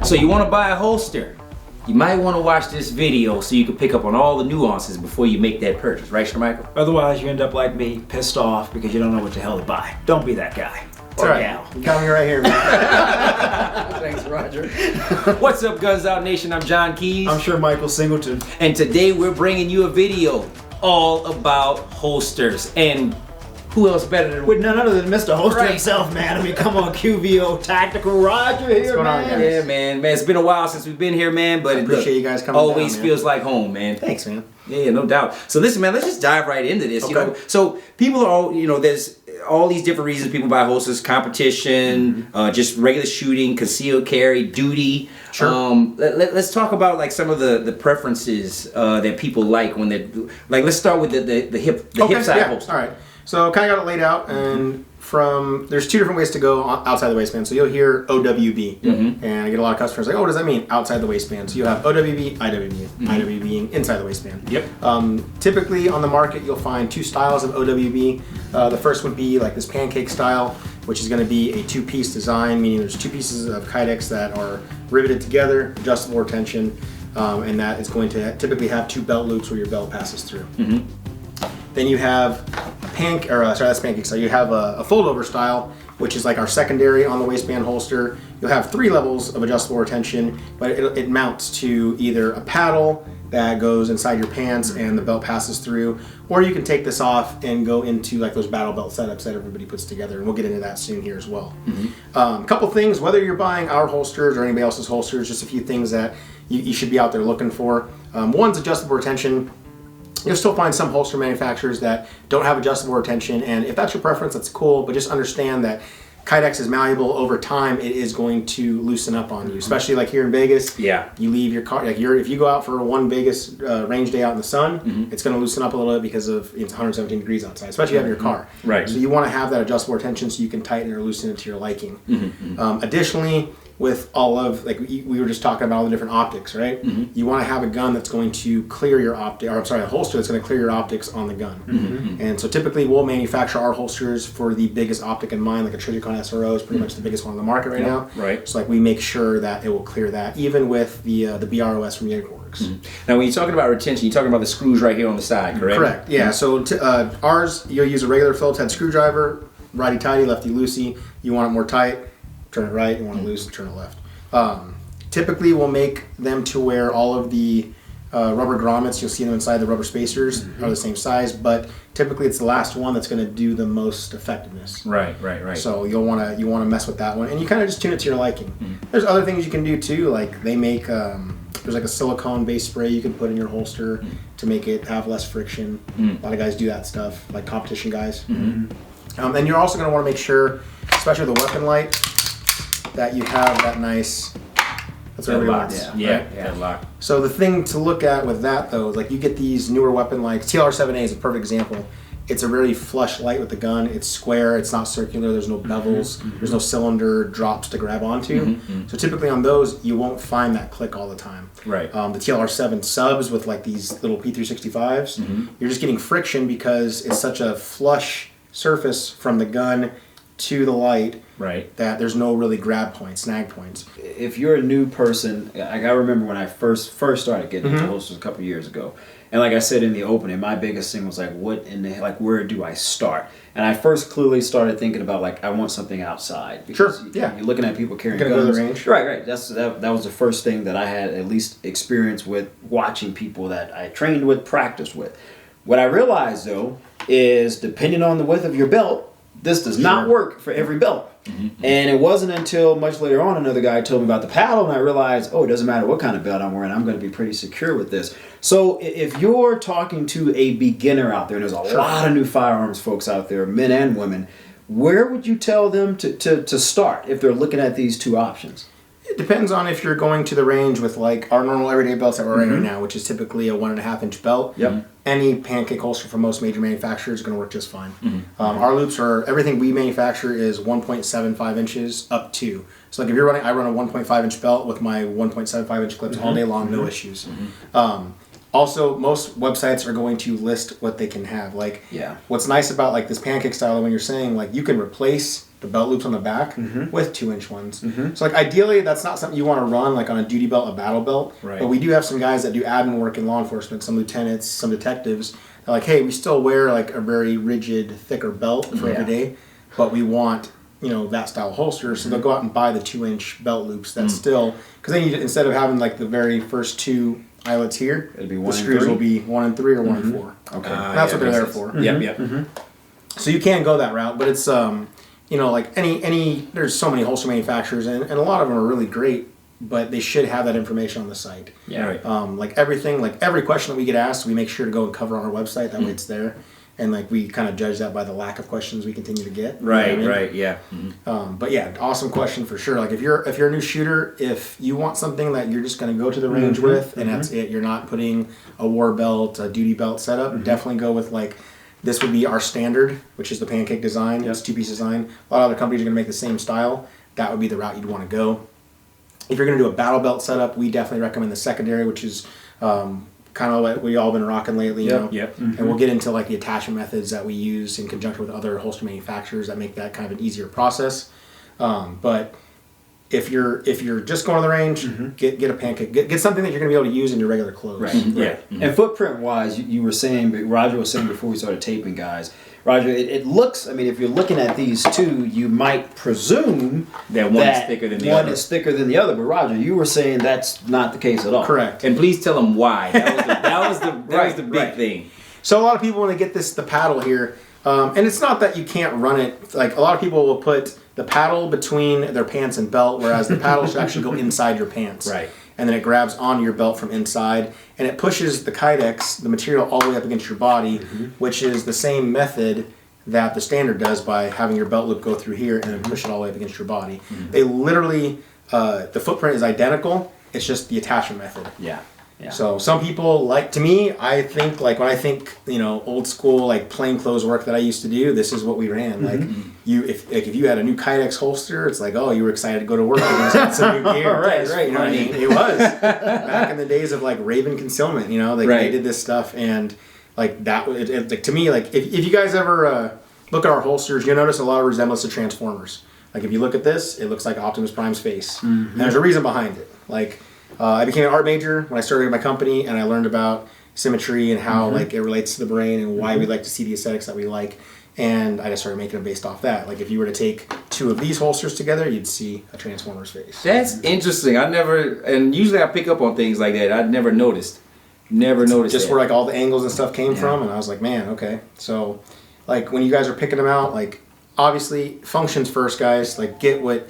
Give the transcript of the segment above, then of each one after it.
So you want to buy a holster? You might want to watch this video so you can pick up on all the nuances before you make that purchase, right, Sir Michael? Otherwise, you end up like me, pissed off because you don't know what the hell to buy. Don't be that guy. Or gal. You got me right here, man. Thanks, Roger. What's up, Guns Out Nation? I'm John Keys. I'm sure Michael Singleton. And today we're bringing you a video all about holsters. And who else better than... With none other than Mr. Holster Right. himself, man. I mean, come on, QVO Tactical Roger here, What's going on, man. guys? Yeah, man. It's been a while since we've been here, man. But I appreciate you guys coming always down, man. feels like home, man. Thanks, man. Yeah, no doubt. So listen, man, let's just dive right into this. You Okay. know, so people are all, there's all these different reasons people buy holsters: competition, just regular shooting, concealed carry, duty. Sure. Let's talk about like some of the preferences that people like when they're like. Let's start with the hip side holster. All right. So kind of got it laid out, and there's two different ways to go outside the waistband. So you'll hear OWB, and I get a lot of customers like, oh, what does that mean? Outside the waistband. So you have OWB, IWB, IWB being inside the waistband. Yep. Typically on the market, you'll find two styles of OWB. The first would be like this pancake style, which is going to be a two-piece design, meaning there's two pieces of Kydex that are riveted together, adjustable retention, and that is going to typically have two belt loops where your belt passes through. Then you have that's pancake style. You have a fold-over style, which is like our secondary on the waistband holster. You'll have three levels of adjustable retention, but it mounts to either a paddle that goes inside your pants and the belt passes through, or you can take this off and go into like those battle belt setups that everybody puts together, and we'll get into that soon here as well. A couple things, whether you're buying our holsters or anybody else's holsters, just a few things that you should be out there looking for. One's adjustable retention. You'll still find some holster manufacturers that don't have adjustable retention, and if that's your preference, that's cool, but just understand that Kydex is malleable over time. It is going to loosen up on you, especially like here in Vegas. Yeah. You leave your car, like if you go out for one Vegas range day out in the sun, it's going to loosen up a little bit because of it's 117 degrees outside, especially having your car. Right. So you want to have that adjustable retention so you can tighten or loosen it to your liking. Additionally, with all of, like we were just talking about all the different optics, right? You want to have a gun that's going to clear your optic, or I'm sorry, a holster that's going to clear your optics on the gun. And so typically we'll manufacture our holsters for the biggest optic in mind, like a Trijicon SRO is pretty much the biggest one on the market right now. Right. So like we make sure that it will clear that, even with the BROS from Jagerworks. Now, when you're talking about retention, you're talking about the screws right here on the side, correct? Correct. Yeah. So ours, you'll use a regular Phillips head screwdriver, righty tighty, lefty loosey. You want it more tight, turn it right. You want it loose, turn it left. Typically, we'll make them to where all of the rubber grommets, you'll see them inside the rubber spacers, are the same size, but typically it's the last one that's going to do the most effectiveness. Right. So you want to mess with that one, and you kind of just tune it to your liking. There's other things you can do too, like they make there's like a silicone-based spray you can put in your holster to make it have less friction. A lot of guys do that stuff, like competition guys. And you're also going to want to make sure, especially with the weapon light, that you have that nice. That's what everybody wants. Yeah, lock. So the thing to look at with that though, like you get these newer weapon lights. TLR7A is a perfect example. It's a really flush light with the gun. It's square. It's not circular. There's no bevels. There's no cylinder drops to grab onto. So typically on those, you won't find that click all the time. Right. The TLR7 subs with like these little P365s, you're just getting friction because it's such a flush surface from the gun to the light, Right. that there's no really grab points, snag points. If you're a new person, like I remember when I first started getting into holsters a couple years ago, and like I said in the opening, my biggest thing was like, what in the like, where do I start? And I first clearly started thinking about like, I want something outside. Because yeah. You're looking at people carrying You're gonna guns. go to the range. Right. That was the first thing that I had at least experience with watching people that I trained with, practiced with. What I realized though is depending on the width of your belt, this does not work for every belt. And it wasn't until much later on another guy told me about the paddle, and I realized, oh, it doesn't matter what kind of belt I'm wearing, I'm going to be pretty secure with this. So if you're talking to a beginner out there, and there's a lot of new firearms folks out there, men and women, where would you tell them to start if they're looking at these two options? It depends on if you're going to the range with like our normal everyday belts that we're wearing right now, which is typically a 1.5 inch belt. Yep. Any pancake holster from most major manufacturers is going to work just fine. Our loops are, everything we manufacture is 1.75 inches up to. So like if you're running, I run a 1.5 inch belt with my 1.75 inch clips all day long, no issues. Also, most websites are going to list what they can have. Like, what's nice about like this pancake style, when you're saying like you can replace the belt loops on the back with 2-inch ones. So like ideally, that's not something you want to run like on a duty belt, a battle belt. Right. But we do have some guys that do admin work in law enforcement, some lieutenants, some detectives. They're like, hey, we still wear like a very rigid, thicker belt for every day, but we want that style of holster. So they'll go out and buy the 2-inch belt loops. That's still because then you, instead of having like the very first 2 eyelets here, it'll be 1 the and screws 3? will be 1 and 3 or 1 and 4. Okay, that's what they're there for. Yep. So you can go that route, but it's like any there's so many holster manufacturers and a lot of them are really great, but they should have that information on the site. Yeah. Right. Like everything, like every question that we get asked, we make sure to go and cover on our website. That way it's there. And like we kind of judge that by the lack of questions we continue to get. Right, right, yeah. But yeah, awesome question for sure. Like if you're a new shooter, if you want something that you're just going to go to the range with, and that's it, you're not putting a war belt, a duty belt setup. Definitely go with like this would be our standard, which is the pancake design. It's 2-piece design. A lot of other companies are going to make the same style. That would be the route you'd want to go. If you're going to do a battle belt setup, we definitely recommend the secondary, which is kind of what we all been rocking lately. And we'll get into like the attachment methods that we use in conjunction with other holster manufacturers that make that kind of an easier process. But if you're just going to the range, get a pancake. Get something that you're going to be able to use in your regular clothes. Right. And footprint wise, you were saying, but Roger was saying before we started taping, guys. Roger, it looks. I mean, if you're looking at these two, you might presume that one is thicker than the other. One is thicker than the other. But Roger, you were saying that's not the case at all. Correct. And please tell them why. That was the big thing. So a lot of people when they get the paddle here, and it's not that you can't run it. Like a lot of people will put the paddle between their pants and belt, whereas the paddle should actually go inside your pants. Right. And then it grabs onto your belt from inside, and it pushes the Kydex, the material, all the way up against your body, which is the same method that the standard does by having your belt loop go through here and then push it all the way up against your body. They literally, the footprint is identical, it's just the attachment method. Yeah. So some people to me, I think like when I think old school like plain clothes work that I used to do, this is what we ran. Like if you had a new Kydex holster, it's like, oh, you were excited to go to work and get some new gear. right. You know what I mean? It was back in the days of like Raven concealment. They did this stuff, and like that. To me, like if you guys ever look at our holsters, you'll notice a lot of resemblance to Transformers. Like if you look at this, it looks like Optimus Prime's face, and there's a reason behind it. Like I became an art major when I started my company, and I learned about symmetry and how like it relates to the brain and why we like to see the aesthetics that we like. And I just started making them based off that. Like if you were to take 2 of these holsters together, you'd see a Transformer's face. That's interesting. And usually I pick up on things like that. I'd never noticed. Just where like all the angles and stuff came from, and I was like, man, okay. So like when you guys are picking them out, like obviously functions first, guys. Like get what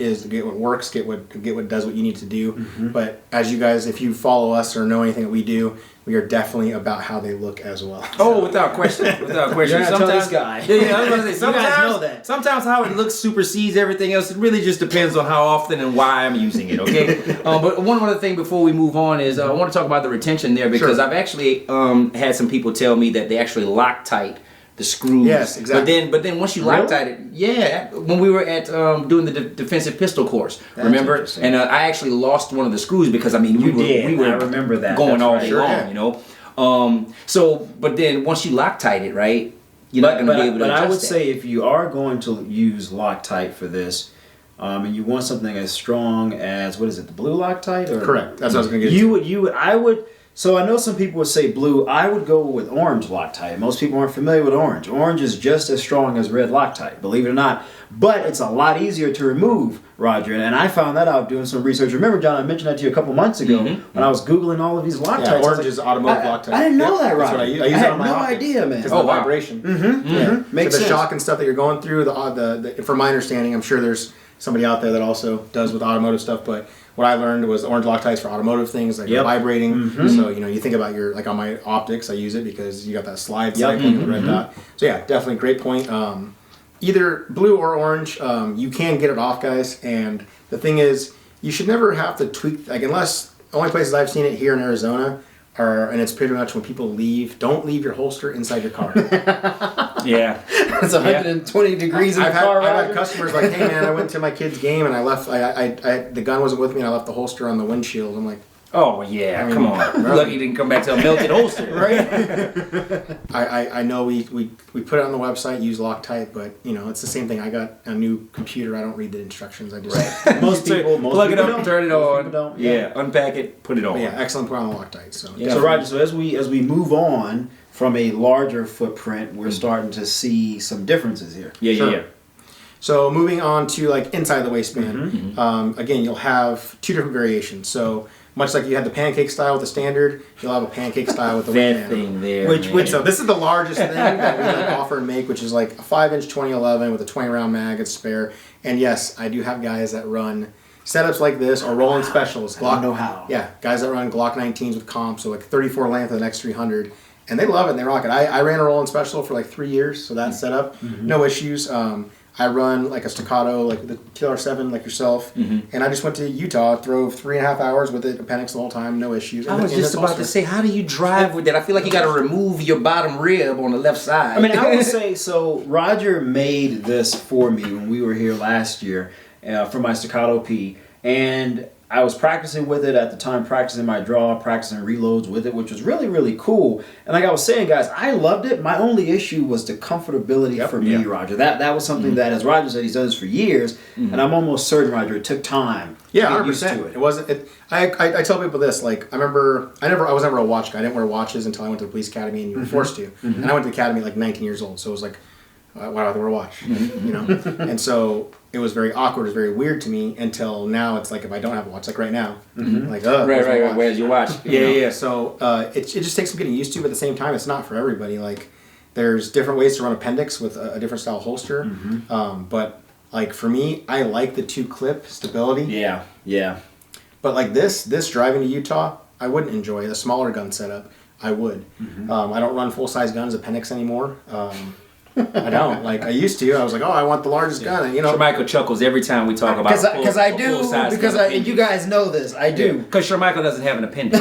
works, get what does what you need to do. But as you guys, if you follow us or know anything that we do, we are definitely about how they look as well. Oh, without question. You're gonna tell this guy. Yeah, I was gonna say, You guys know that. Sometimes how it looks supersedes everything else. It really just depends on how often and why I'm using it. Okay. But one other thing before we move on is I want to talk about the retention there, because I've actually had some people tell me that they actually Loctite the screws. Yes, exactly. But then once you Loctite it, when we were at doing the defensive pistol course, remember? And I actually lost one of the screws because we were I remember that. going all day long, but then once you Loctite it, right, you're not going to be able to adjust I would that. say if you are going to use Loctite for this, and you want something as strong as, what is it, the blue Loctite? Or correct. That's what I was going to get I would. So I know some people would say blue. I would go with orange Loctite. Most people aren't familiar with orange. Orange is just as strong as red Loctite, believe it or not. But it's a lot easier to remove, Roger. And I found that out doing some research. Remember, John, I mentioned that to you a couple months ago when I was Googling all of these Loctites. Yeah, orange is automotive Loctite. I didn't know that, Roger. That's what I use it on my no optics. idea, man. Because the vibration. Makes so the sense. shock and stuff that you're going through, from my understanding, I'm sure there's somebody out there that also does with automotive stuff, but what I learned was orange Loctites for automotive things, like vibrating. So, you think about like on my optics, I use it because you got that slide cycling and the red dot. So yeah, definitely great point. Either blue or orange, you can get it off, guys. And the thing is, you should never have to tweak, like unless, only places I've seen it here in Arizona and it's pretty much when people leave, don't leave your holster inside your car. It's 120 degrees in the car. I've had customers like, hey man, I went to my kid's game and I left, the gun wasn't with me and I left the holster on the windshield. I'm like, Oh yeah, come on. Lucky you didn't come back to a melted holster. Right? I know we put it on the website, use Loctite, but you know it's the same thing. I got a new computer. I don't read the instructions. I just Most people plug it up, don't. turn it Most on. people don't. Yeah, unpack it, put it on. But yeah, excellent point on Loctite. So So Roger, so as we move on from a larger footprint, we're starting to see some differences here. Yeah, Sure. yeah. So moving on to like inside the waistband, again, you'll have two different variations. So much like you had the pancake style with the standard, you'll have a pancake style with the That waistband. thing there. Which so this is the largest thing that we like offer and make, which is like a 5-inch 2011 with a 20 round mag and spare. And yes, I do have guys that run setups like this or rolling specials. I don't know how. Yeah, guys that run Glock 19s with comp, so like 34 length with an X300. And they love it and they rock it. I ran a rolling special for like 3 years, so that setup, no issues. I run like a staccato, like the TR7, like yourself. And I just went to Utah, drove 3.5 hours with it, appendix the whole time, no issues. I was just about to say, how do you drive with that? I feel like you got to remove your bottom rib on the left side. I mean, I would say, so Roger made this for me when we were here last year for my Staccato P, and I was practicing with it at the time, practicing my draw, practicing reloads with it, which was really, really cool. And like I was saying, guys, I loved it. My only issue was the comfortability for me, Roger. That was something that, as Roger said, he's done this for years, and I'm almost certain, Roger, it took time to get used to 100%. it. It wasn't. I tell people this. Like I remember, I was never a watch guy. I didn't wear watches until I went to the police academy, and you were forced to. And I went to the academy at like 19 years old, so it was like, why do I have to wear a watch? You know. And so it was very awkward. It was very weird to me until now. It's like if I don't have a watch, like right now, like right. Where's your watch? Yeah. So it just takes some getting used to, but at the same time, it's not for everybody. Like there's different ways to run appendix with a different style holster. But like for me, I like the 2-clip stability. Yeah. But like this driving to Utah, I wouldn't enjoy the smaller gun setup. I would. I don't run full size guns appendix anymore. I don't. Like I used to. I was like, oh, I want the largest gun. And, you know, Sure, Michael chuckles every time we talk about Because I do, because you guys know this, I do. Because Sure Michael doesn't have an appendix.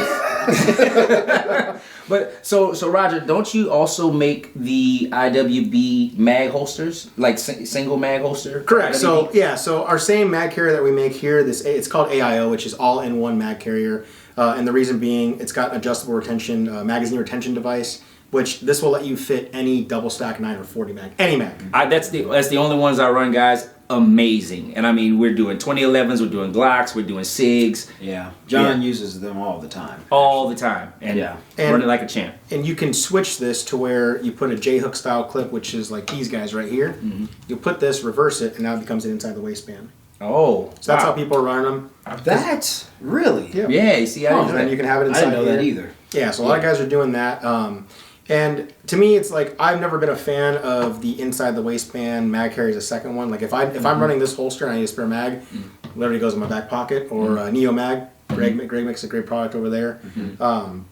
But so Roger, don't you also make the IWB mag holsters, like single mag holster? Correct. IWB? So our same mag carrier that we make here, it's called AIO, which is all-in-one mag carrier, and the reason being, it's got an adjustable retention magazine retention device, which this will let you fit any double stack 9 or 40 mag, any mag. That's the only ones I run, guys. Amazing. And I mean, we're doing 2011s, we're doing Glocks, we're doing SIGs. Yeah. John uses them all the time. All the time. And run it like a champ. And you can switch this to where you put a J-hook style clip, which is like these guys right here. You'll put this, reverse it, and now it becomes an inside the waistband. Oh. So that's how people are running them. That's really? Yeah, you see, I didn't know And that. you can have it inside I didn't know that either. Yeah, so a lot of guys are doing that. And to me, it's like I've never been a fan of the inside the waistband mag carry as a second one. Like if I'm running this holster and I need a spare mag, literally goes in my back pocket or Neo Mag. Greg makes a great product over there.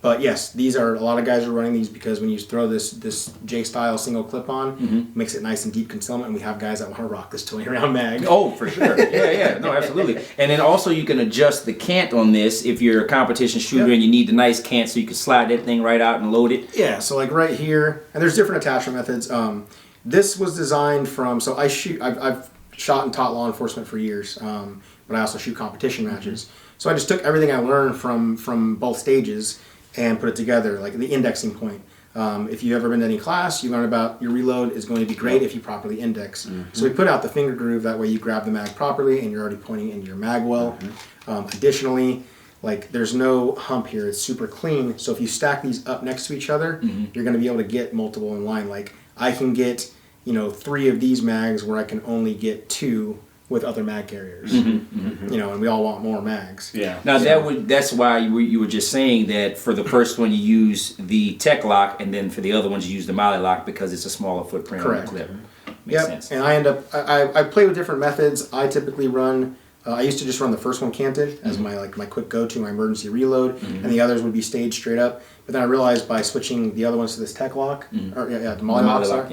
But yes, these are a lot of guys are running these because when you throw this J style single clip on, makes it nice and deep concealment. And we have guys that want to rock this 20 round mag. Oh, for sure. Yeah. No, absolutely. And then also you can adjust the cant on this if you're a competition shooter and you need the nice cant so you can slide that thing right out and load it. Yeah, so like right here, and there's different attachment methods. This was designed from, so I've shot and taught law enforcement for years, but I also shoot competition matches. So I just took everything I learned from both stages and put it together, like the indexing point. If you've ever been to any class, you learn about your reload is going to be great if you properly index. So we put out the finger groove, that way you grab the mag properly and you're already pointing into your mag well. Additionally, like there's no hump here, it's super clean. So if you stack these up next to each other, you're going to be able to get multiple in line. Like I can get, 3 of these mags where I can only get 2 with other mag carriers. And we all want more mags. Yeah. Now that's why you were just saying that for the first one you use the Tech lock and then for the other ones you use the Molly lock because it's a smaller footprint on the clip. Makes sense. And I end up I play with different methods. I typically run I used to just run the first one canted as my quick go-to, my emergency reload, and the others would be staged straight up. But then I realized by switching the other ones to this Tech lock, the Molly lock,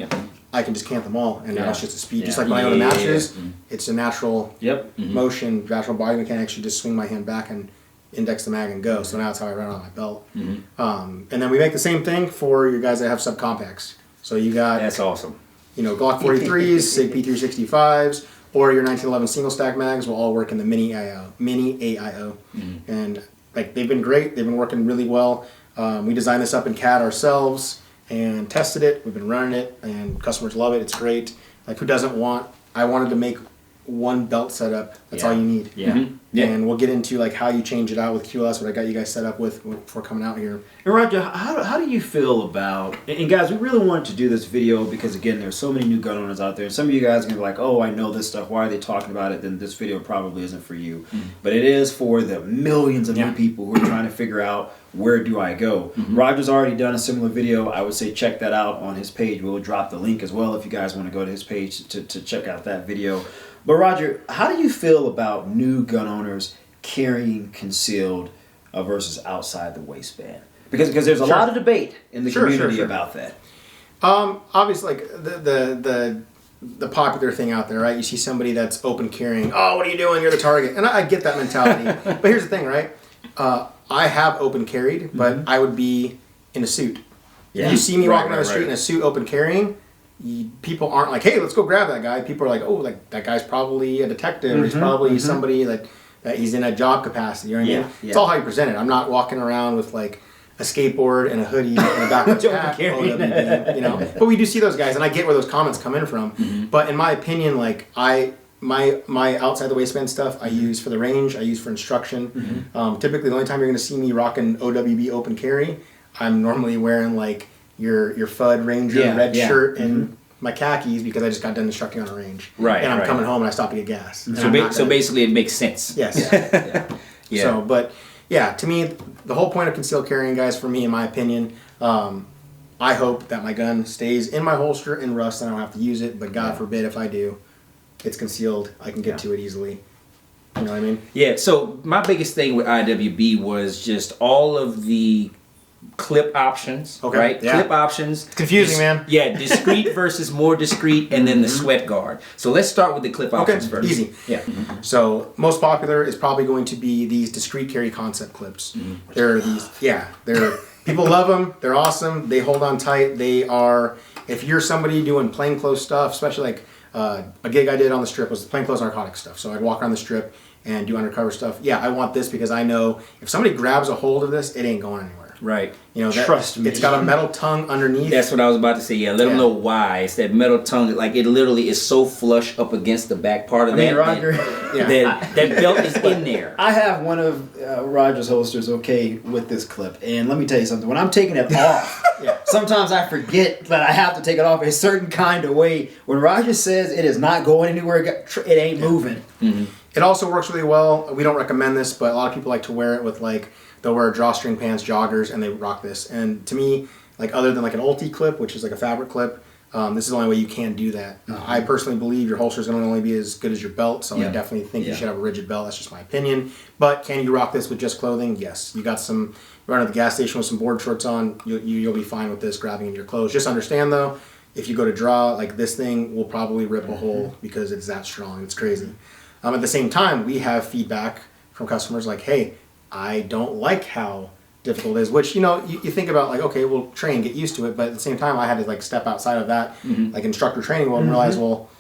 I can just cant them all, and now it's just a speed. Just like when I go to matches, it's a natural motion, natural body mechanics. You just swing my hand back and index the mag and go. So now that's how I run on my belt. And then we make the same thing for your guys that have subcompacts. So you got that's awesome. Glock 43s, SIG P365s, or your 1911 single stack mags will all work in the mini AIO. And like they've been great. They've been working really well. We designed this up in CAD ourselves and tested it. We've been running it, and customers love it. It's great. Like, who doesn't want? I wanted to make one belt setup. That's all you need. Yeah. Mm-hmm. Yeah. And we'll get into like how you change it out with QLS, what I got you guys set up with before coming out here. And Roger, how do you feel about, and guys, we really wanted to do this video because, again, there's so many new gun owners out there, and some of you guys are going to be like, oh, I know this stuff, why are they talking about it? Then this video probably isn't for you. But it is for the millions of new people who are trying to figure out, where do I go? Roger's already done a similar video. I would say check that out on his page. We'll drop the link as well if you guys want to go to his page to check out that video. But Roger, how do you feel about new gun owners carrying concealed versus outside the waistband? Because there's a lot of debate in the community about that. Obviously, like the popular thing out there, right? You see somebody that's open carrying. Oh, what are you doing? You're the target. And I get that mentality. But here's the thing, right? I have open carried, but I would be in a suit. Yeah. If you see me walking down the street in a suit, open carrying, people aren't like, hey, let's go grab that guy. People are like, oh, like that guy's probably a detective. Or he's probably somebody that he's in a job capacity. You know what I mean? It's all how you present it. I'm not walking around with like a skateboard and a hoodie and a backwards hat. OWB, you know. But we do see those guys, and I get where those comments come in from. But in my opinion, like my outside the waistband stuff I use for the range, I use for instruction. Typically the only time you're going to see me rocking OWB open carry, I'm normally wearing like your FUD Ranger red shirt and my khakis because I just got done instructing on a range. Right. And I'm coming home and I stop to get gas. So basically it makes sense. Yes. Yeah. So, but yeah, to me, the whole point of concealed carrying, guys, for me, in my opinion, I hope that my gun stays in my holster in rust and I don't have to use it, but God forbid if I do, it's concealed. I can get to it easily. You know what I mean? Yeah, so my biggest thing with IWB was just all of the clip options, right? Yeah. Clip options. It's confusing, man. Yeah, discreet versus more discreet, and then the sweat guard. So let's start with the clip options first. Easy. Yeah. So most popular is probably going to be these discrete carry concept clips. They're these, they're people love them. They're awesome. They hold on tight. They are, if you're somebody doing plainclothes stuff, especially like a gig I did on the strip was plainclothes narcotics stuff. So I'd walk around the strip and do undercover stuff. Yeah, I want this because I know if somebody grabs a hold of this, it ain't going anywhere. Right. You know, Trust me. It's got a metal tongue underneath. That's what I was about to say. Yeah, let them know why. It's that metal tongue. Like, it literally is so flush up against the back part of that. Roger, that belt is in there. I have one of Roger's holsters with this clip. And let me tell you something. When I'm taking it off, sometimes I forget that I have to take it off a certain kind of way. When Roger says it is not going anywhere, it ain't moving. It also works really well. We don't recommend this, but a lot of people like to wear it with like, they'll wear drawstring pants, joggers, and they rock this. And to me, like other than like an ulti clip, which is like a fabric clip, this is the only way you can do that. I personally believe your holster is going to only be as good as your belt, so I definitely think you should have a rigid belt. That's just my opinion. But can you rock this with just clothing? Yes. You got some, you run at the gas station with some board shorts on, you'll be fine with this grabbing into your clothes. Just understand though, if you go to draw, like this thing will probably rip a hole because it's that strong. It's crazy. At the same time, we have feedback from customers like, hey, I don't like how difficult it is, which, you know, you think about like, okay, we'll train, get used to it. But at the same time, I had to like step outside of that, like instructor training world and realize, well,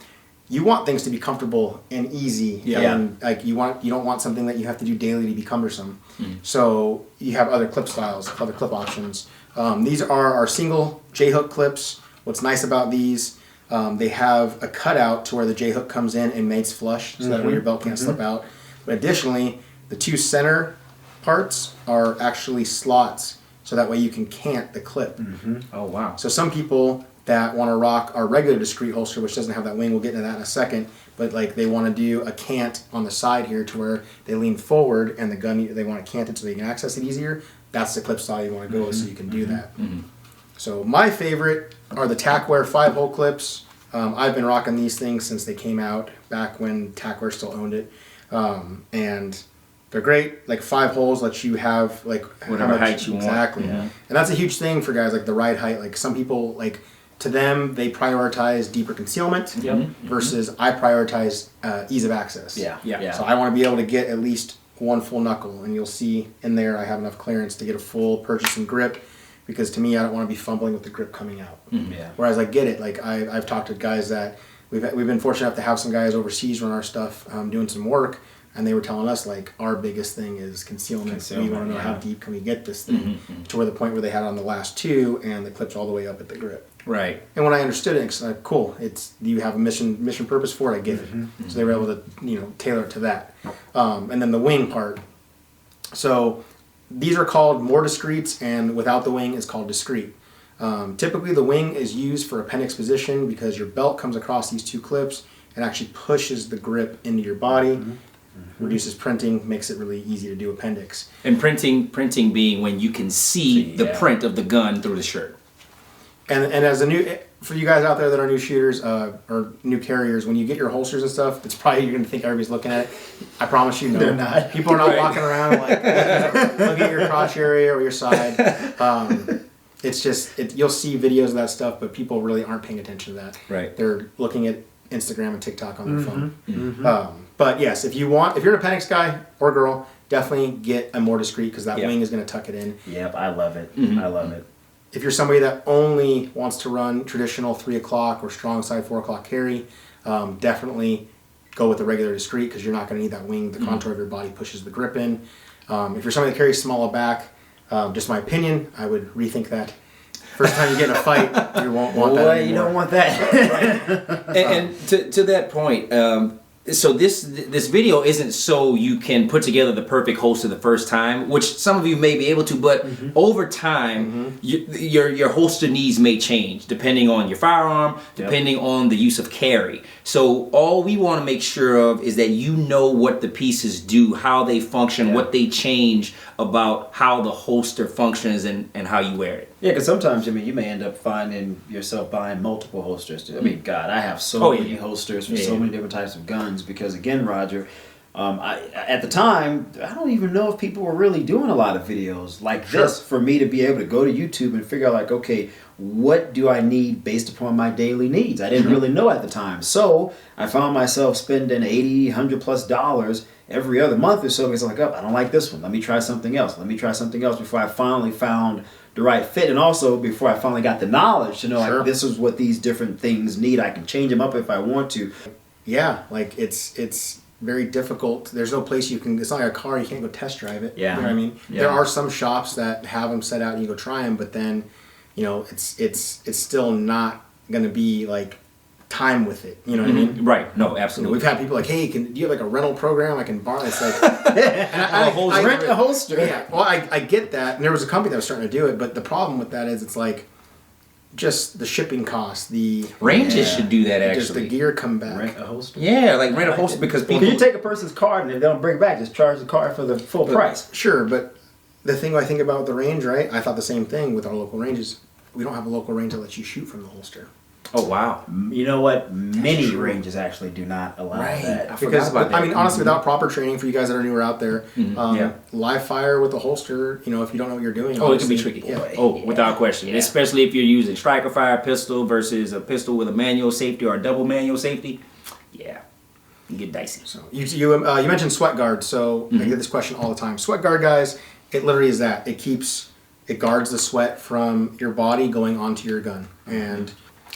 you want things to be comfortable and easy. And like you don't want something that you have to do daily to be cumbersome. So you have other clip styles, other clip options. These are our single J-hook clips. What's nice about these, they have a cutout to where the J-hook comes in and mates flush so that way your belt can't slip out. But additionally, the two center parts are actually slots so that way you can cant the clip. Oh, wow. So some people that want to rock our regular discrete holster, which doesn't have that wing, we'll get into that in a second, but like they want to do a cant on the side here to where they lean forward and the gun, they want to cant it so they can access it easier. That's the clip style you want to go with, so you can do that. So my favorite are the Tack Ware 5-hole clips. I've been rocking these things since they came out, back when Tack Ware still owned it. And they're great. Like 5 holes let you have like whatever height you want. Exactly. And that's a huge thing for guys, like the right height. Like some people, like to them, they prioritize deeper concealment versus I prioritize ease of access. So I want to be able to get at least one full knuckle, and you'll see in there I have enough clearance to get a full purchasing grip, because to me I don't want to be fumbling with the grip coming out. Whereas I get it. Like I've talked to guys that we've been fortunate enough to have some guys overseas run our stuff doing some work. And they were telling us, like, our biggest thing is concealment. We want to know how deep can we get this thing to where the point where they had it on the last two and the clip's all the way up at the grip. Right. And when I understood it, it's like, cool. You have a mission purpose for it. I get it. So they were able to tailor it to that. And then the wing part. So these are called more discreets, and without the wing is called discrete. Typically, the wing is used for appendix position because your belt comes across these two clips and actually pushes the grip into your body. Reduces printing, makes it really easy to do appendix. And printing being when you can see the print of the gun through the shirt. And as for you guys out there that are new shooters or new carriers, when you get your holsters and stuff, it's probably you're gonna think everybody's looking at it. I promise you, no, they're not. People are not walking around like look at your crotch area or your side. It's just you'll see videos of that stuff, but people really aren't paying attention to that. Right. They're looking at Instagram and TikTok on their phone. But yes, if you're an appendix guy or girl, definitely get a more discreet because that wing is going to tuck it in. Yep, I love it. I love it. If you're somebody that only wants to run traditional 3 o'clock or strong side 4 o'clock carry, definitely go with the regular discreet because you're not going to need that wing. The contour of your body pushes the grip in. If you're somebody that carries smaller back, just my opinion, I would rethink that. First time you get in a fight, you won't want that anymore. You don't want that. and to that point, so this video isn't so you can put together the perfect holster the first time, which some of you may be able to, but over time, your holster needs may change depending on your firearm, depending on the use of carry. So all we want to make sure of is that you know what the pieces do, how they function, what they change about how the holster functions and how you wear it. Yeah, because sometimes, you may end up finding yourself buying multiple holsters. I mean, God, I have so many holsters for so many different types of guns because, again, Roger, at the time, I don't even know if people were really doing a lot of videos like this for me to be able to go to YouTube and figure out, like, okay, what do I need based upon my daily needs? I didn't really know at the time. So I found myself spending $80, $100+ every other month or so because I'm like, I don't like this one. Let me try something else. Let me try something else before I finally found the right fit, and also before I finally got the knowledge to know like this is what these different things need. I can change them up if I want to. Yeah, like it's very difficult. There's no place you can. It's not like a car. You can't go test drive it. Yeah, you know what I mean. Yeah. There are some shops that have them set out and you go try them, but then, it's still not going to be like time with it. You know what I mean? Right. No, absolutely. We've had people like, hey, do you have like a rental program I can borrow? It's like, I rent a holster. Yeah. Well, I get that. And there was a company that was starting to do it, but the problem with that is it's like just the shipping costs, the ranges should do that actually. Just the gear come back. Rent a holster. Yeah, like rent a holster because people. You take a person's card and if they don't bring it back, just charge the card for the full price. Sure, but the thing I think about the range, right? I thought the same thing with our local ranges. We don't have a local range that lets you shoot from the holster. Oh wow! You know what? Many ranges actually do not allow that. Because honestly, without proper training for you guys that are newer out there, live fire with a holster. If you don't know what you're doing, it can be tricky. Without question. Especially if you're using striker fire pistol versus a pistol with a manual safety or a double manual safety. Yeah, you get dicey. So you mentioned sweat guard. So I get this question all the time. Sweat guard, guys. It literally is that. It guards the sweat from your body going onto your gun. And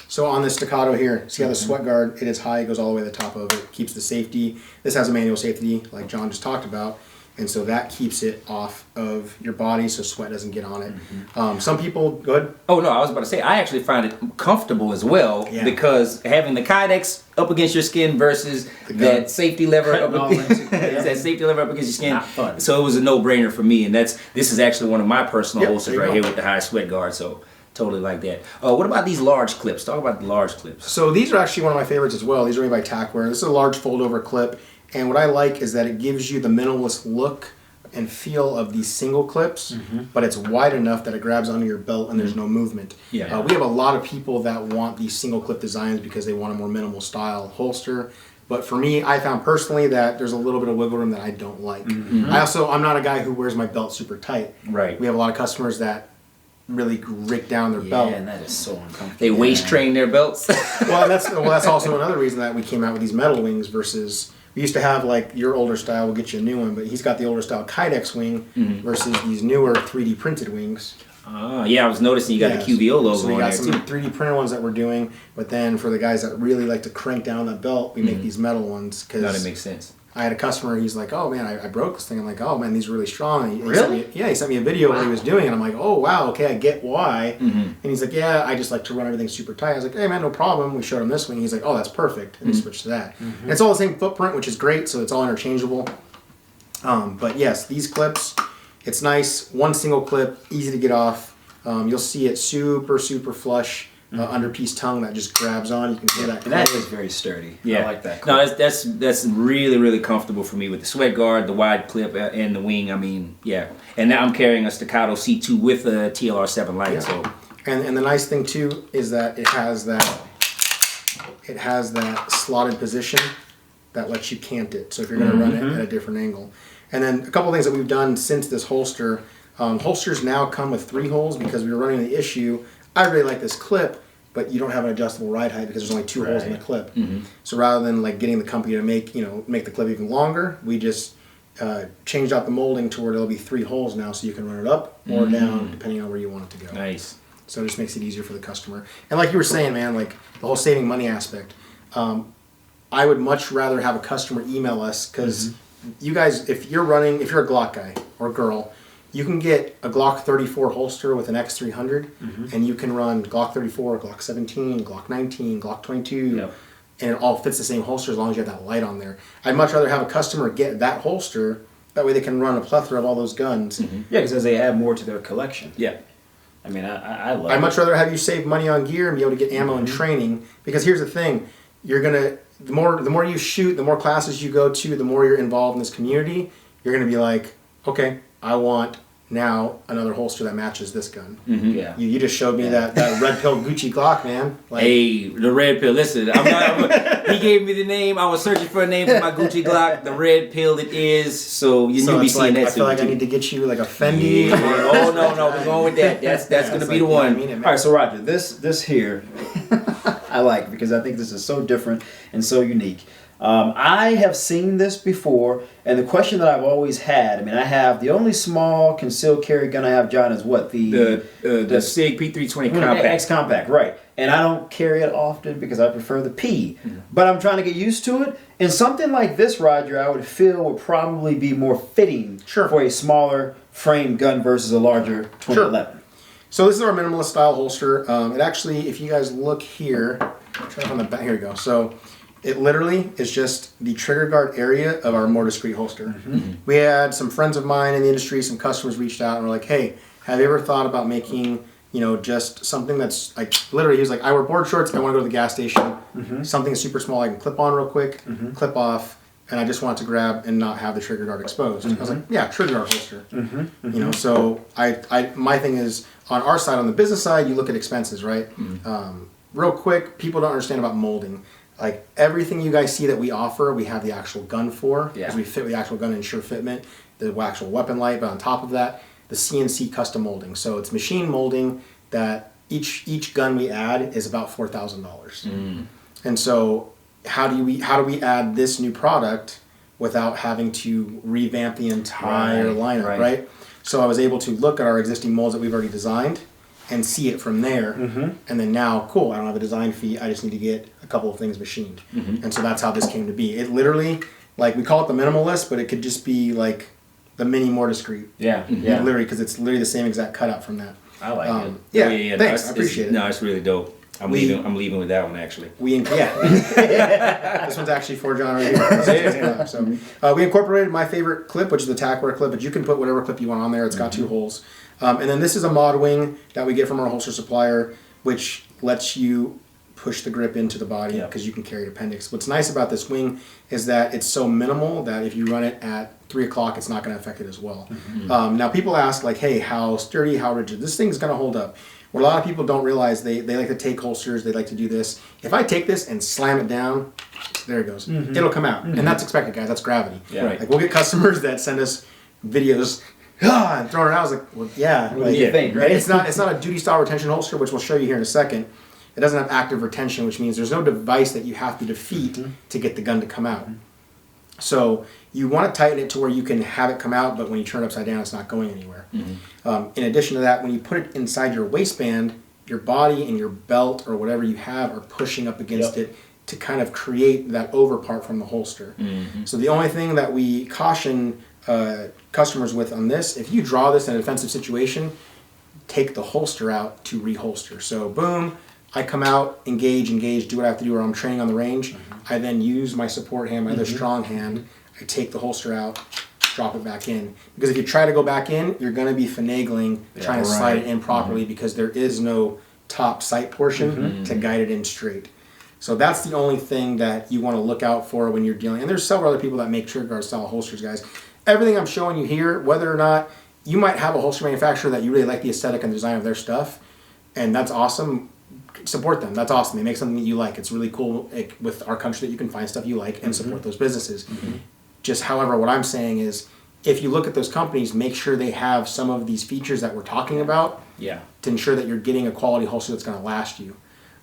so on this staccato here, see how the sweat guard, it is high, it goes all the way to the top of it, keeps the safety. This has a manual safety like John just talked about. And so that keeps it off of your body so sweat doesn't get on it. Some people, go ahead. Oh no, I was about to say, I actually find it comfortable as well because having the Kydex up against your skin versus that safety lever up against your skin. Not fun. So it was a no-brainer for me, and this is actually one of my personal holsters right here with the high sweat guard. So totally like that. What about these large clips? Talk about the large clips. So these are actually one of my favorites as well. These are made by Tack. This is a large fold-over clip. And what I like is that it gives you the minimalist look and feel of these single clips, but it's wide enough that it grabs onto your belt and there's no movement. Yeah. We have a lot of people that want these single clip designs because they want a more minimal style holster. But for me, I found personally that there's a little bit of wiggle room that I don't like. I'm not a guy who wears my belt super tight. Right. We have a lot of customers that really rig down their belt. Yeah, and that is so uncomfortable. They waist train their belts. Well, that's also another reason that we came out with these metal wings versus... We used to have like your older style, we'll get you a new one, but he's got the older style Kydex wing versus these newer 3D printed wings. Yeah, I was noticing you got the QVO logo so we on got there some too. 3D printed ones that we're doing, but then for the guys that really like to crank down that belt, we make these metal ones. No, that makes sense. I had a customer, he's like, oh man, I broke this thing. I'm like, oh man, these are really strong. He Really? he sent me a video of what he was doing, and I'm like, oh wow, okay, I get why. And he's like, yeah, I just like to run everything super tight. I was like, hey man, no problem. We showed him this one. He's like, oh, that's perfect. And he switched to that. And it's all the same footprint, which is great, so it's all interchangeable. But yes, these clips, it's nice, one single clip, easy to get off. You'll see it super flush. Underpiece tongue that just grabs on. You can hear that. And that is very sturdy. Yeah. I like that. No, that's really comfortable for me with the sweat guard, the wide clip, and the wing. I mean, yeah. And now I'm carrying a Staccato C2 with a TLR7 light. Yeah. So, and the nice thing too is that it has that slotted position that lets you cant it. So if you're going to run it at a different angle. And then a couple of things that we've done since this holster. Holsters now come with 3 holes because we were running the issue. I really like this clip, but you don't have an adjustable ride height because there's only 2 holes in the clip. So rather than like getting the company to make the clip even longer, we just changed out the molding to where there'll be 3 holes now, so you can run it up or down depending on where you want it to go. nice. So it just makes it easier for the customer. And like you were saying, man, like the whole saving money aspect. I would much rather have a customer email us because you guys, if you're a Glock guy or girl, you can get a Glock 34 holster with an X300, and you can run Glock 34, Glock 17, Glock 19, Glock 22, and it all fits the same holster as long as you have that light on there. I'd much rather have a customer get that holster, that way they can run a plethora of all those guns. Yeah, because as they add more to their collection. Yeah. I mean, I love it. I'd much rather have you save money on gear and be able to get ammo and training, because here's the thing, the more you shoot, the more classes you go to, the more you're involved in this community, you're going to be like, okay, I want now another holster that matches this gun. Yeah. You just showed me that red pill Gucci Glock, man. Like, Hey, the red pill. Listen, he gave me the name. I was searching for a name for my Gucci Glock. The red pill it is. So you'll be seeing that I feel soon. like I need to get you like a Fendi. Oh no, we're going with that. That's gonna be the one. You know what I mean? All right, so Roger, this here, I like because I think this is so different and so unique. I have seen this before, and the question that I've always had, I mean, I have the only small concealed carry gun I have, John, is what? The SIG P320 compact. X-Compact, right. And I don't carry it often because I prefer the P. But I'm trying to get used to it. And something like this, Roger, I would feel would probably be more fitting for a smaller frame gun versus a larger 2011. So this is our minimalist style holster. It actually, if you guys look here, try it on the back. Here we go. So it literally is just the trigger guard area of our more discreet holster. We had some friends of mine in the industry, some customers reached out and were like, hey, have you ever thought about making, just something that's like, literally, he was like, I wear board shorts, I want to go to the gas station, something super small I can clip on real quick, clip off, and I just want to grab and not have the trigger guard exposed. I was like, yeah, trigger guard holster. So my thing is, on our side, on the business side, you look at expenses, right? Real quick, people don't understand about molding. Like everything you guys see that we offer, we have the actual gun for, because we fit with the actual gun and ensure fitment, the actual weapon light, but on top of that, the CNC custom molding. So it's machine molding that each gun we add is about $4,000. And so how do we add this new product without having to revamp the entire lineup, right? So I was able to look at our existing molds that we've already designed and see it from there, and then now, cool, I don't have a design fee, I just need to get a couple of things machined. And so that's how this came to be. It literally, like, we call it the minimalist, but it could just be like the mini more discreet. Literally, because it's literally the same exact cutout from that. I like it. Yeah, thanks, I appreciate it. No, it's really dope. I'm leaving with that one, actually. This one's actually for John right here. So we incorporated my favorite clip, which is the Tack Ware clip, but you can put whatever clip you want on there. It's got 2 holes. And then this is a mod wing that we get from our holster supplier, which lets you push the grip into the body because you can carry an appendix. What's nice about this wing is that it's so minimal that if you run it at 3 o'clock, it's not going to affect it as well. Now people ask like, hey, how sturdy, how rigid? This thing's going to hold up. What a lot of people don't realize, they like to take holsters, they like to do this. If I take this and slam it down, there it goes. It'll come out. And that's expected, guys. That's gravity. Like we'll get customers that send us videos and throw it out. I was like, well, yeah. Like, right? It's not a duty style retention holster, which we'll show you here in a second. It doesn't have active retention, which means there's no device that you have to defeat to get the gun to come out. So you want to tighten it to where you can have it come out, but when you turn it upside down, it's not going anywhere. In addition to that, when you put it inside your waistband, your body and your belt or whatever you have are pushing up against it to kind of create that over part from the holster. So the only thing that we caution customers with on this, if you draw this in a defensive situation, take the holster out to reholster. So boom, I come out, engage, do what I have to do, or I'm training on the range. I then use my support hand, my other strong hand. I take the holster out, drop it back in. Because if you try to go back in, you're going to be finagling, trying to slide it in properly because there is no top sight portion to guide it in straight. So that's the only thing that you want to look out for when you're dealing. And there's several other people that make trigger guard style holsters, guys. Everything I'm showing you here, whether or not you might have a holster manufacturer that you really like the aesthetic and design of their stuff, and that's awesome. Support them. That's awesome. They make something that you like. It's really cool with our country that you can find stuff you like and support those businesses. Just however, what I'm saying is, if you look at those companies, make sure they have some of these features that we're talking about to ensure that you're getting a quality holster that's going to last you.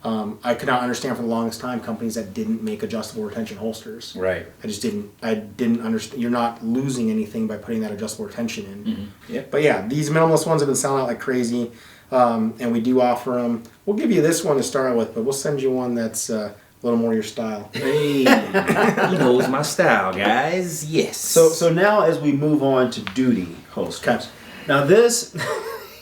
I could not understand for the longest time companies that didn't make adjustable retention holsters. Right. I didn't understand. You're not losing anything by putting that adjustable retention in. But yeah, these minimalist ones have been selling out like crazy. And we do offer them. We'll give you this one to start with, but we'll send you one that's a little more your style. Hey, he knows my style, guys. Yes. So now as we move on to duty holsters. Now this,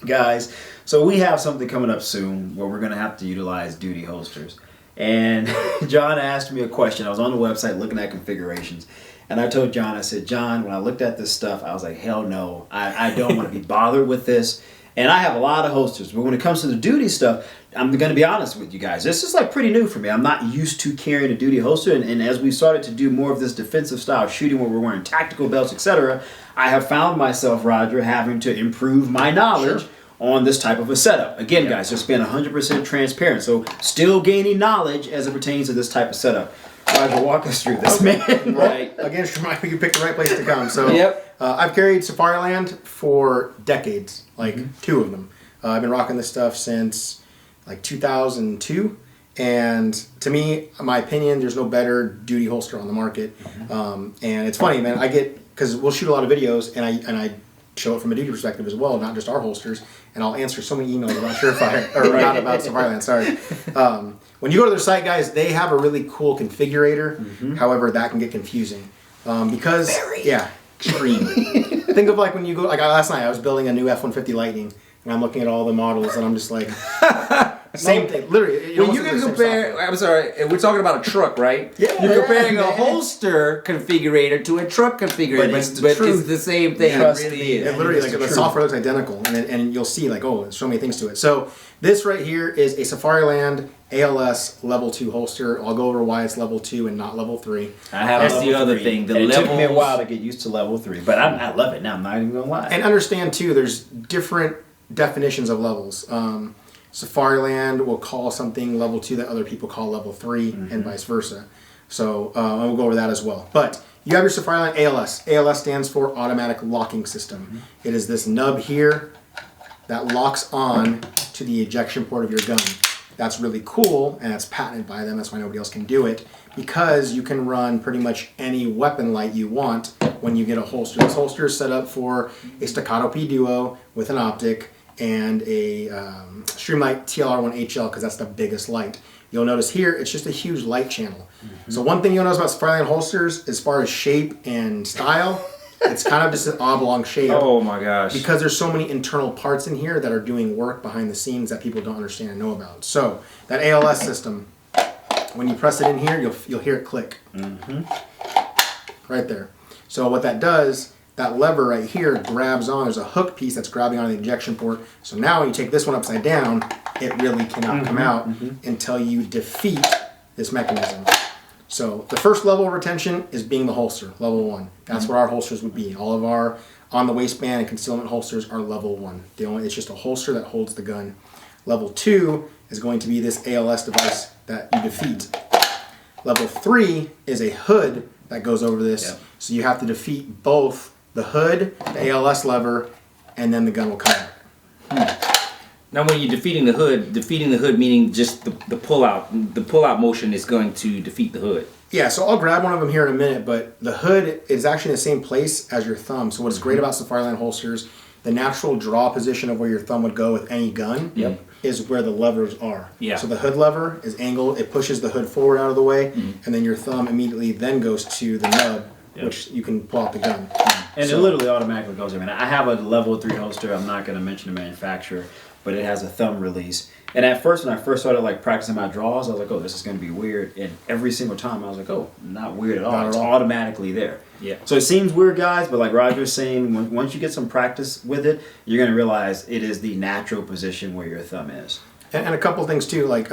guys, so we have something coming up soon where we're going to have to utilize duty holsters. And John asked me a question. I was on the website looking at configurations. And I told John, I said, John, when I looked at this stuff, I was like, hell no. I don't want to be bothered with this. And I have a lot of holsters, but when it comes to the duty stuff, I'm going to be honest with you guys. This is like pretty new for me. I'm not used to carrying a duty holster, and as we started to do more of this defensive style shooting where we're wearing tactical belts, etc., I have found myself, Roger, having to improve my knowledge on this type of a setup. Again, guys, just being 100% transparent. So still gaining knowledge as it pertains to this type of setup. Roger, walk us through this, man. Right. Again, you picked the right place to come. So I've carried Safariland for decades, like 2 of them. I've been rocking this stuff since like 2002. And to me, my opinion, there's no better duty holster on the market. And it's funny, man. Because we'll shoot a lot of videos, and I show it from a duty perspective as well, not just our holsters. And I'll answer so many emails about Surefire, or not about Safariland, sorry. When you go to their site, guys, they have a really cool configurator. However, that can get confusing. Because, extremely. Think of like when you go, like last night, I was building a new F-150 Lightning, and I'm looking at all the models, and I'm just like, same thing, literally. When you can compare, I'm sorry, we're talking about a truck, right? Yeah. You're comparing a holster configurator to a truck configurator, but it's the same thing. It really is. It literally, like the software looks identical, and you'll see like, oh, there's so many things to it. So this right here is a Safariland ALS level 2 holster. I'll go over why it's level 2 and not level 3. That's the other thing. It took me a while to get used to level 3, but I love it now. I'm not even gonna lie. And understand too, there's different definitions of levels. Safariland will call something level 2 that other people call level 3, and vice versa. So we'll go over that as well. But you have your Safariland ALS. ALS stands for Automatic Locking System. It is this nub here that locks on to the ejection port of your gun. That's really cool, and it's patented by them. That's why nobody else can do it, because you can run pretty much any weapon light you want when you get a holster. This holster is set up for a Staccato P Duo with an optic and a Streamlight TLR1 HL, because that's the biggest light. You'll notice here, it's just a huge light channel. So one thing you'll notice about Safariland holsters, as far as shape and style, it's kind of just an oblong shape. Oh my gosh. Because there's so many internal parts in here that are doing work behind the scenes that people don't understand and know about. So that ALS system, when you press it in here, you'll hear it click. Right there. So what that does, that lever right here grabs on. There's a hook piece that's grabbing on the ejection port. So now when you take this one upside down, it really cannot come out until you defeat this mechanism. So the first level of retention is being the holster, level 1. That's what our holsters would be. All of our on the waistband and concealment holsters are level 1. It's just a holster that holds the gun. Level 2 is going to be this ALS device that you defeat. Level 3 is a hood that goes over this. So you have to defeat both the hood, the ALS lever, and then the gun will come out. Now, when you're defeating the hood meaning just the pull-out motion is going to defeat the hood. Yeah, so I'll grab one of them here in a minute, but the hood is actually in the same place as your thumb. So what's great about Safariland holsters, the natural draw position of where your thumb would go with any gun is where the levers are. Yeah. So the hood lever is angled. It pushes the hood forward out of the way, and then your thumb immediately then goes to the nub, which you can pull out the gun. And it literally automatically goes there. I have a level 3 holster. I'm not going to mention the manufacturer, but it has a thumb release. And at first, when I first started like practicing my draws, I was like, oh, this is going to be weird. And every single time, I was like, oh, not weird at all. Not at It's all. automatically there. Yeah. So it seems weird, guys, but like Roger's saying, once you get some practice with it, you're going to realize it is the natural position where your thumb is. And a couple things too, like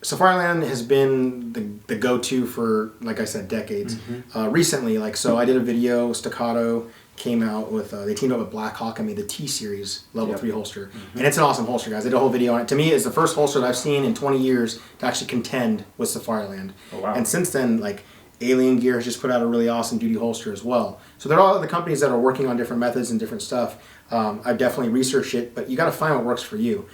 Safariland has been the go-to for, like I said, decades. Recently, like, so I did a video, Staccato came out with, they teamed up with Blackhawk and made the T-Series Level 3 holster. And it's an awesome holster, guys. I did a whole video on it. To me, it's the first holster that I've seen in 20 years to actually contend with Safariland. Oh, wow. And since then, like, Alien Gear has just put out a really awesome duty holster as well. So there are all other companies that are working on different methods and different stuff. I've definitely researched it, but you got to find what works for you.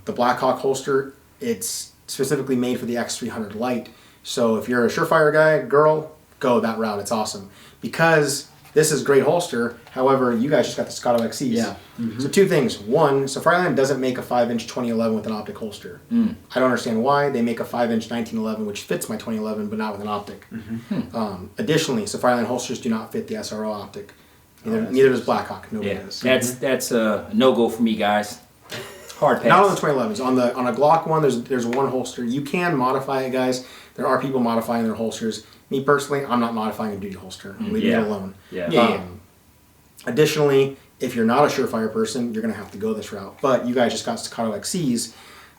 The Blackhawk holster, it's specifically made for the X300 Lite. So if you're a Surefire guy, girl, go that route. It's awesome. Because this is a great holster. However, you guys just got the Staccato XCs. Yeah. So two things. One, Safariland doesn't make a 5-inch 2011 with an optic holster. I don't understand why. They make a 5-inch 1911, which fits my 2011, but not with an optic. Additionally, Safariland holsters do not fit the SRO optic. Neither does Blackhawk. Nobody does. That's a no-go for me, guys. Hard pass. Not on the 2011s. On a Glock one, there's one holster. You can modify it, guys. There are people modifying their holsters. Me personally, I'm not modifying a duty holster. I'm leaving it alone. Additionally, if you're not a Surefire person, you're going to have to go this route. But you guys just got Staccato XCs.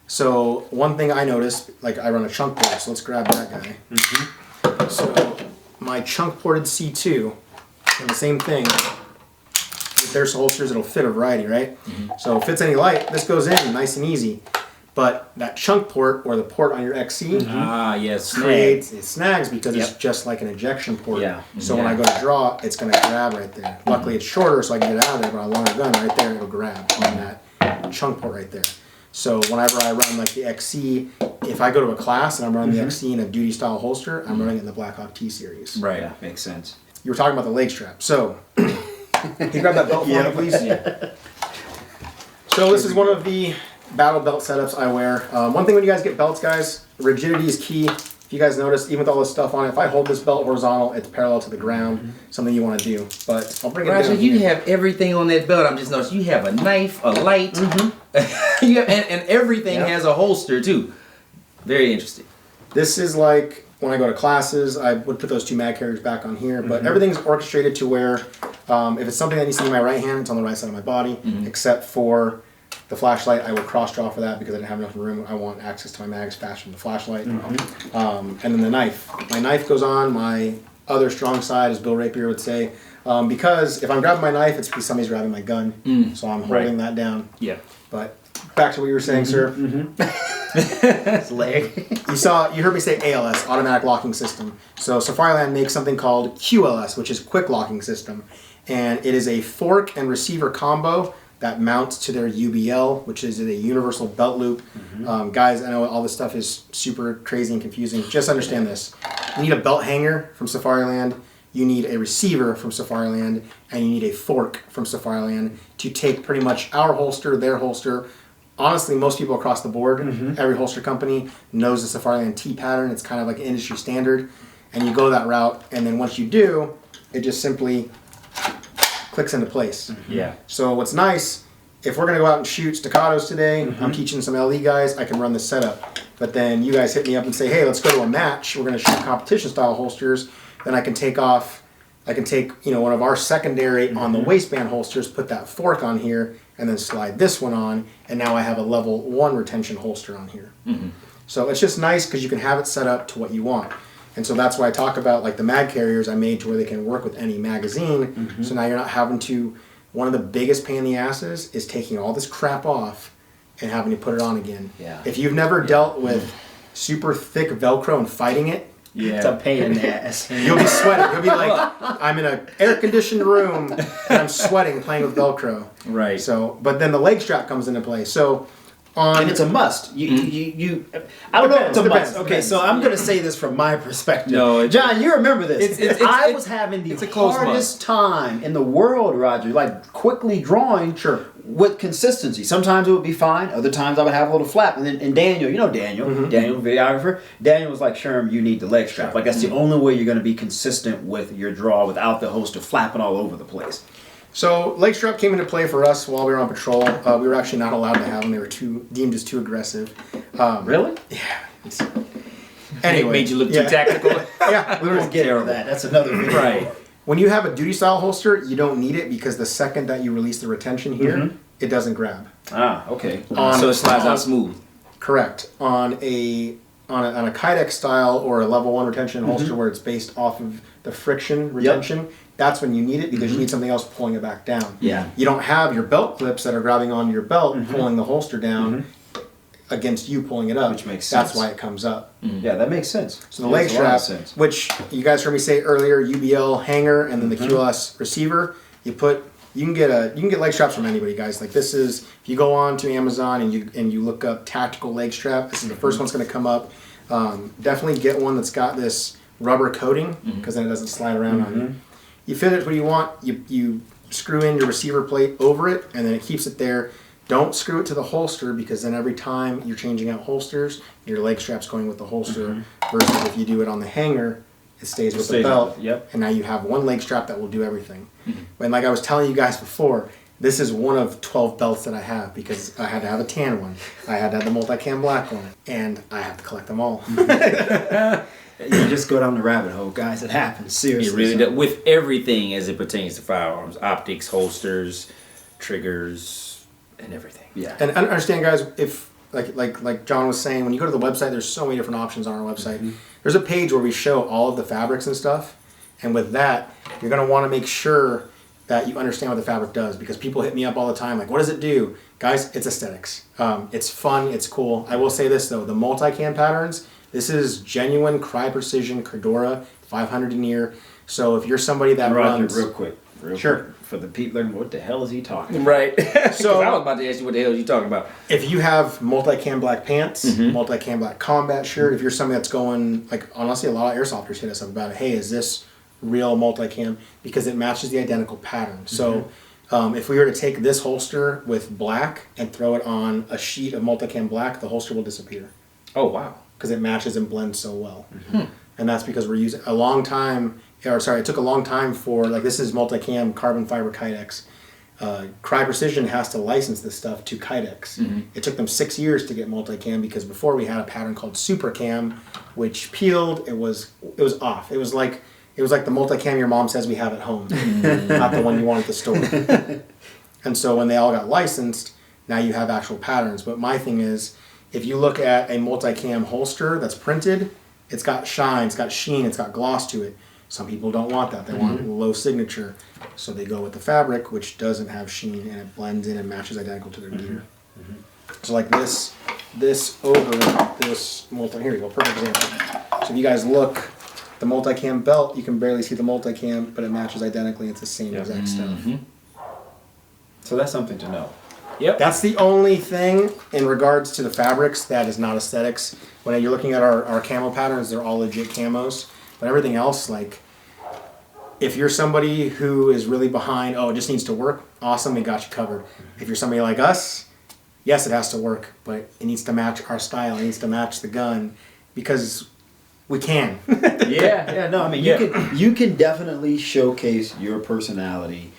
So one thing I noticed, like I run a chunk port, so let's grab that guy. So my chunk ported C2, and the same thing. With their holsters, it'll fit a variety, right? So if it fits any light, this goes in nice and easy. But that chunk port, or the port on your XC, creates it snags because it's just like an ejection port. So when I go to draw, it's going to grab right there. Luckily, it's shorter, so I can get it out of there. But on a longer gun, right there, it'll grab on that chunk port right there. So whenever I run like the XC, if I go to a class and I'm running the XC in a duty style holster, I'm running it in the Blackhawk T series. Right. Yeah, makes sense. You were talking about the leg strap. So can you grab that belt for me, please? So this is one of the battle belt setups I wear. One thing when you guys get belts, guys, rigidity is key. If you guys notice, even with all this stuff on it, if I hold this belt horizontal, it's parallel to the ground. Something you want to do. But I'll bring it Roger, down you here. have everything on that belt. I'm just noticing you have a knife, a light, and everything has a holster too. Very interesting. This is like when I go to classes, I would put those two mag carriers back on here, but everything's orchestrated to where if it's something that needs to be in my right hand, it's on the right side of my body, except for the flashlight. I will cross draw for that because I didn't have enough room. I want access to my mags faster than the flashlight. And then the knife. My knife goes on my other strong side, as Bill Rapier would say, because if I'm grabbing my knife, it's because somebody's grabbing my gun, so I'm holding that down. Yeah. But back to what you were saying, sir. It's leg. You heard me say ALS, automatic locking system. So Safariland makes something called QLS, which is quick locking system. And it is a fork and receiver combo that mounts to their UBL, which is a universal belt loop. Guys, I know all this stuff is super crazy and confusing. Just understand this. You need a belt hanger from Safariland, you need a receiver from Safariland, and you need a fork from Safariland to take pretty much our holster, their holster. Honestly, most people across the board, every holster company knows the Safariland T pattern. It's kind of like an industry standard. And you go that route, and then once you do, it just simply clicks into place. So what's nice, if we're going to go out and shoot staccatos today, I'm teaching some LE guys, I can run this setup. But then you guys hit me up and say, hey, let's go to a match. We're going to shoot competition style holsters. Then I can take one of our secondary on the waistband holsters, put that fork on here, and then slide this one on, and now I have a level 1 retention holster on here. So it's just nice because you can have it set up to what you want. And so that's why I talk about like the mag carriers I made to where they can work with any magazine. So now you're not having to, one of the biggest pain in the asses is taking all this crap off and having to put it on again. If you've never dealt with super thick Velcro and fighting it, it's a pain in the ass. You'll be sweating. You'll be like, I'm in an air-conditioned room and I'm sweating playing with Velcro. Right. So, but then the leg strap comes into play. So, and it's a must. I don't know if it's a must. Okay, so I'm going to say this from my perspective. No, John, you remember this. I was having the hardest time in the world, Roger, like quickly drawing with consistency. Sometimes it would be fine. Other times I would have a little flap. And then Daniel, you know Daniel, Daniel, videographer. Daniel was like, Sherm, you need the leg strap. Like that's the only way you're going to be consistent with your draw without the holster flapping all over the place. So leg strap came into play for us while we were on patrol. We were actually not allowed to have them. They were deemed as too aggressive. Really? Yeah. Anyway, made you look too tactical. Yeah, we won't get into that. That's another video. Right. When you have a duty style holster, you don't need it because the second that you release the retention here, it doesn't grab. Ah, okay. So it slides out smooth. Correct. On a Kydex style or a level 1 retention holster where it's based off of the friction retention, that's when you need it because you need something else pulling it back down. Yeah. You don't have your belt clips that are grabbing onto your belt pulling the holster down against you pulling it up. Which makes sense. That's why it comes up. Yeah, that makes sense. So the leg strap, which you guys heard me say earlier, UBL hanger and then the QLS receiver, you can get leg straps from anybody, guys. Like this is, if you go on to Amazon and you look up tactical leg strap, this is the first one's going to come up. Definitely get one that's got this rubber coating because then it doesn't slide around on you. You fit it where you want. You screw in your receiver plate over it and then it keeps it there. Don't screw it to the holster because then every time you're changing out holsters, your leg strap's going with the holster versus if you do it on the hanger, it stays with the belt. And now you have one leg strap that will do everything. And like I was telling you guys before, this is one of 12 belts that I have because I had to have a tan one. I had to have the multicam black one. And I have to collect them all. You just go down the rabbit hole, guys. It happens. Seriously. It really does. With everything as it pertains to firearms. Optics, holsters, triggers, and everything. Yeah. And understand, guys, if like John was saying, when you go to the website, there's so many different options on our website. There's a page where we show all of the fabrics and stuff. And with that, you're going to want to make sure that you understand what the fabric does because people hit me up all the time like, what does it do? Guys, it's aesthetics. It's fun. It's cool. I will say this, though. The multicam patterns, this is genuine Cry Precision Cordura 500 denier. So if you're somebody that runs... Real quick. For the people, what the hell is he talking about? Right. So I was about to ask you what the hell are you talking about. If you have multicam black pants, multicam black combat shirt, if you're somebody that's going, like honestly a lot of airsofters hit us up about it, hey, is this real multicam? Because it matches the identical pattern. So if we were to take this holster with black and throw it on a sheet of multicam black, the holster will disappear. Oh, wow. Because it matches and blends so well. And that's because we're using a long time... it took a long time for, like this is multicam carbon fiber Kydex. Cry Precision has to license this stuff to Kydex. It took them 6 years to get multicam because before we had a pattern called Supercam, which peeled, it was off. It was like the multicam your mom says we have at home, not the one you want at the store. And so when they all got licensed, now you have actual patterns. But my thing is, if you look at a multicam holster that's printed, it's got shine, it's got sheen, it's got gloss to it. Some people don't want that. They want low signature. So they go with the fabric, which doesn't have sheen, and it blends in and matches identical to their gear. So like this over this here you go, perfect example. So if you guys look, the multicam belt, you can barely see the multicam, but it matches identically. It's the same exact stuff. So that's something to know. Yep. That's the only thing in regards to the fabrics that is not aesthetics. When you're looking at our camo patterns, they're all legit camos. But everything else, like, if you're somebody who is really behind, oh, it just needs to work, awesome, we got you covered. If you're somebody like us, yes, it has to work, but it needs to match our style, it needs to match the gun, because we can. No, I mean, you can definitely showcase your personality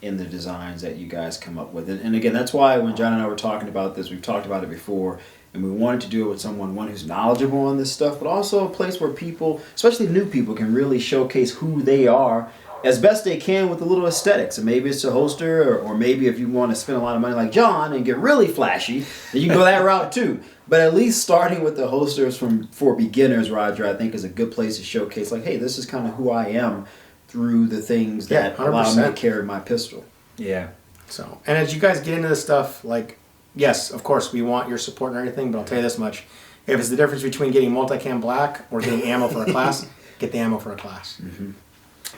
in the designs that you guys come up with. And again, that's why when John and I were talking about this, we've talked about it before, and we wanted to do it with someone, one who's knowledgeable on this stuff, but also a place where people, especially new people, can really showcase who they are as best they can with a little aesthetics. And maybe it's a holster, or maybe if you want to spend a lot of money like John and get really flashy, then you can go that route too. But at least starting with the holsters for beginners, Roger, I think is a good place to showcase, like, hey, this is kind of who I am through the things that allow me to carry my pistol. Yeah. So, and as you guys get into this stuff, like, yes, of course, we want your support and everything, but I'll tell you this much. If it's the difference between getting multicam black or getting ammo for a class, get the ammo for a class.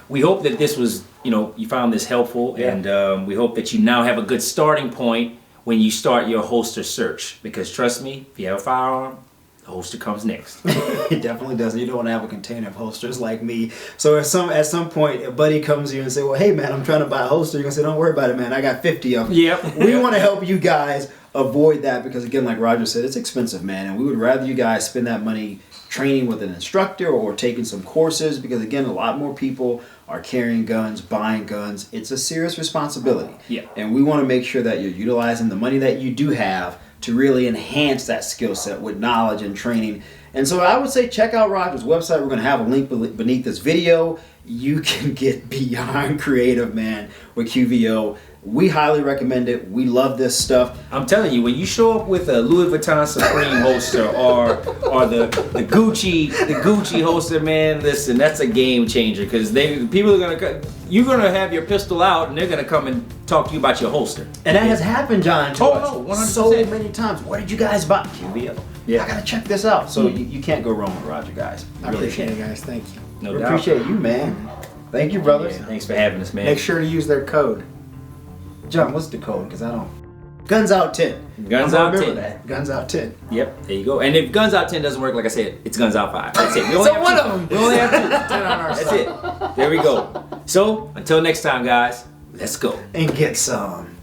We hope that this was, you found this helpful, and we hope that you now have a good starting point when you start your holster search. Because trust me, if you have a firearm, the holster comes next. It definitely does. You don't want to have a container of holsters like me. So at some point, a buddy comes to you and say, well, hey, man, I'm trying to buy a holster. You're going to say, don't worry about it, man. I got 50 of them. Yep. We want to help you guys avoid that because, again, like Roger said, it's expensive, man. And we would rather you guys spend that money training with an instructor or taking some courses because, again, a lot more people are carrying guns, buying guns. It's a serious responsibility. Yeah. And we want to make sure that you're utilizing the money that you do have to really enhance that skill set with knowledge and training. And so I would say check out Roger's website. We're going to have a link beneath this video. You can get beyond creative, man, with QVO. We highly recommend it. We love this stuff. I'm telling you, when you show up with a Louis Vuitton Supreme holster or the Gucci holster, man, listen, that's a game changer because you're gonna have your pistol out and they're gonna come and talk to you about your holster. And that has happened, John, to us 100%. so many times. What did you guys buy? QVO. Yeah. I gotta check this out. So you can't go wrong with Roger, guys. I appreciate it, guys. Thank you. No We doubt. appreciate you, man. Thank you, brothers. Yeah, thanks for having us, man. Make sure to use their code. John, what's the code? Because I don't. Guns Out 10. Guns I'm Out gonna 10. remember that. Guns Out 10. Yep, there you go. And if Guns Out 10 doesn't work, like I said, it's Guns Out 5. That's it. We only So have one two. of them. We only have 2. 10 on our That's side. it. There we go. So, until next time, guys, let's go. And get some.